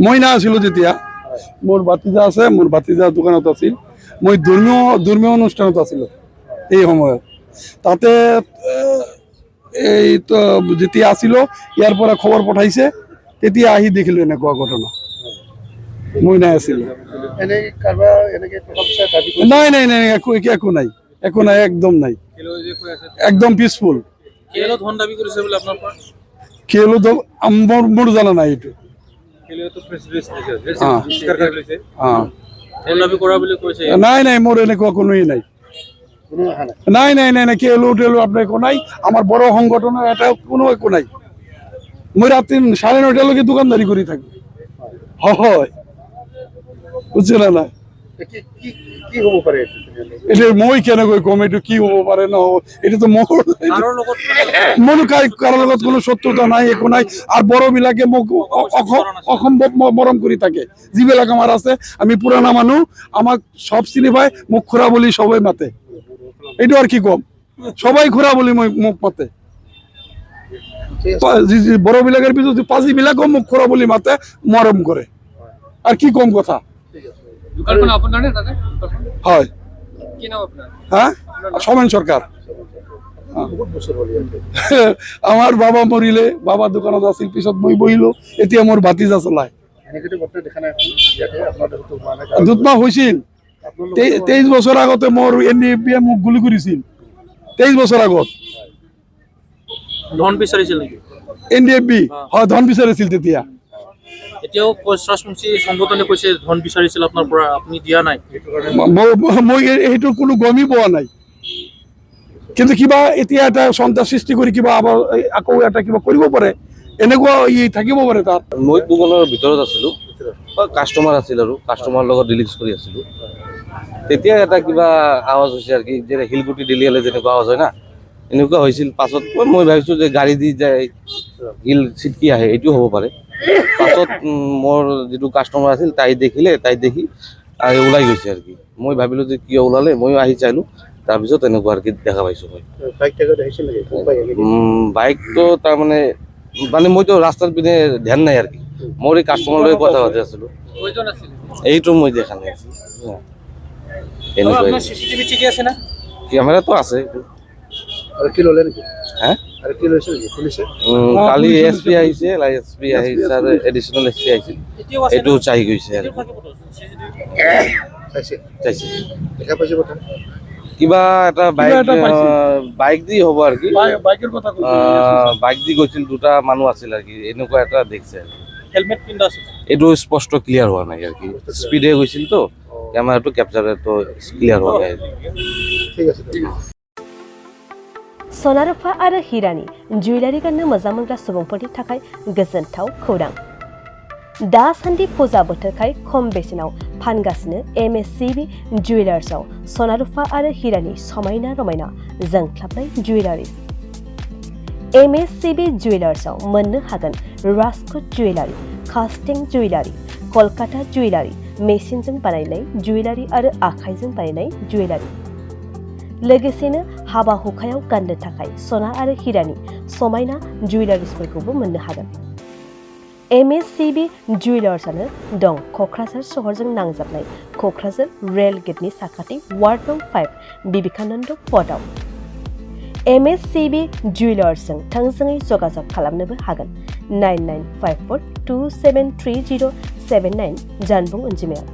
মই না আছিলোঁ যেতিয়া মোৰ ভাতিজা আছে, মোৰ ভাতিজা দোকানত আছিল, মই ধৰ্মীয় অনুষ্ঠানত আছিলোঁ এই সময়ত। তাতে এই তো যেতিয়া আছিলোঁ ইয়াৰ পৰা খবৰ পঠাইছে, তেতিয়া আহি দেখিলোঁ এনেকুৱা ঘটনা। মই নাই আছিলোঁ। নাই নাই নাই একো নাই, একো নাই, একদম নাই, একদম পিছফুল। মোৰ জানা নাই এইটো। নাই নাই মোৰ এনেকুৱা কোনোই নাই, নাই নাই নাই নাই কেলো টেলো আপনার একো নাই। আমার বড় সংগঠনের এটা কোনো একো নাই। মই রাত্রি 9:30 দোকানদারি করি থাকি। হয় বুঝছে না? এটা মই কেনেকৈ কম এইটো কি হ'ব পাৰে ন? এটা তো মোৰ কাৰো লগত কোনো শত্ৰুতা নাই, একো নাই। আৰু বড়োবিলাকে মোক অসম্ভৱ মৰম কৰি থাকে। যিবিলাক আমাৰ আছে, আমি পুৰণা মানুহ, আমাক সব চিনি পায়, মোক খুৰা বুলি সবাই মাতে। এইটো আৰ কি কম, সবাই খুৰা বুলি মোক মাতে। বড় বিলাকেৰ পিছনে পাঁচি বিলাকও মোক খুৰা বুলি মাতে, মৰম কৰে। আৰ কি কম কথা? হয় হ্যাঁ, সমান সৰকাৰ। আমাৰ বাবা মৰিলে, বাবা দোকানত আছিল, পিছত মই বহিলো, এতিয়া মোৰ ভাতিজা চলায়। দুধমা হৈছিল 23 বছৰ আগতে মোৰ NDFB মোক গুলি কৰিছিল। 23 বছৰ আগত ধন বিচাৰিছিল নেকি? NDFB হয়, ধন বিচাৰিছিল তেতিয়া। এতিয়াও ৰাজবংশী সংগঠনে কৈছে ধন বিচাৰিছিল আপোনাৰ পৰা, আপুনি দিয়া নাই। মই এইটো কোনো গমেই পোৱা নাই, কিন্তু কিবা এতিয়া এটা সন্তান সৃষ্টি কৰি কিবা আকৌ এটা কিবা কৰিব পাৰে, এনেকুৱা থাকিব পাৰে তাত। মই দোকানৰ ভিতৰত আছিলোঁ, কাষ্টমাৰ আছিল আৰু কাষ্টমাৰৰ লগত ডিলিংছ কৰি আছিলোঁ। তেতিয়া এটা কিবা আৱাজ হৈছে আৰু কি, যে শিলগুটি ডেলিয়ালে যেনেকুৱা আৱাজ হয় না, এনেকুৱা হৈছিল। পাছত মই ভাবিছোঁ যে গাড়ী দি যায় শিল ছিটকি আহে, এইটো হ'ব পাৰে। পাছত মোৰ যিটো কাষ্টমাৰ আছিল তাই দেখিলে, তাই দেখি ওলাই গৈছে আৰু কি। মই ভাবিলোঁ যে কিয় ওলালে, ময়ো আহি চালোঁ, তাৰপিছত এনেকুৱা আৰু কি দেখা পাইছোঁ। মই বাইকটো তাৰমানে মইতো ৰাস্তাৰ পিনে ধ্যান নাই আৰু কি, মোৰ এই কাষ্টমাৰ লৈ কথা পাতি আছিলোঁ, এইটো মই দেখা নাই। কেমেৰাটো আছে। কালি SP আহিছে, SP আহিছে আৰু এডিশ্যনেল SP আহিছিল, এইটো চাই গৈছে আৰু চাইছে কিবা এটা বাইক দি হ'ব আৰু কি, বাইক দি গৈছিল, দুটা মানুহ আছিল আৰু কি, এনেকুৱা এটা দেখিছে। হেলমেট পিন্ধা আছিল, এইটো স্পষ্ট ক্লিয়াৰ হোৱা নাই আৰু কি, স্পীডে গৈছিল তো, কেমেৰাটো কেপচাৰটো ক্লিয়াৰ হোৱা নাই। ঠিক আছে। सनारुफा आरो हिरानि जुवेलारि गाननो मोजां मोनग्रा सुबुंफोरनि थाखाय गोजोनथाव खौरां। दासान्दि फुजा बोथोरखाय खम बेसेनाव फानगासिनो MSCB जुवेलार्सआव सनारुफा आरो हिरानि समायना रमायना जोंख्लाबनाय जुवेलारि। MSCB जुवेलार्सआव मोननो हागोन Rajkot jewellery, कास्टिं jewellery, Kolkata jewellery, मेसिनजों बानायनाय जुवेलारि आरो आखाइजों बानायनाय जुवेलारि। लोगोसेनो हाबा हुखायाव गाननो थाखाय सना आरो हिरानि समायना जुवेलारिसफोरखौबो मोननो हागोन। MSCB जुवेलार्सआनो दं क'क्राझार सहरजों नांजाबनाय क'क्राझार रेल गेटनि साखाथि वार्ड नं 5 बिबेकानन्द पथआव। MSCB जुवेलार्सजों थोंजोङै जगाजग खालामनोबो हागोन 9954273079 जानबुं अनजिमायाव।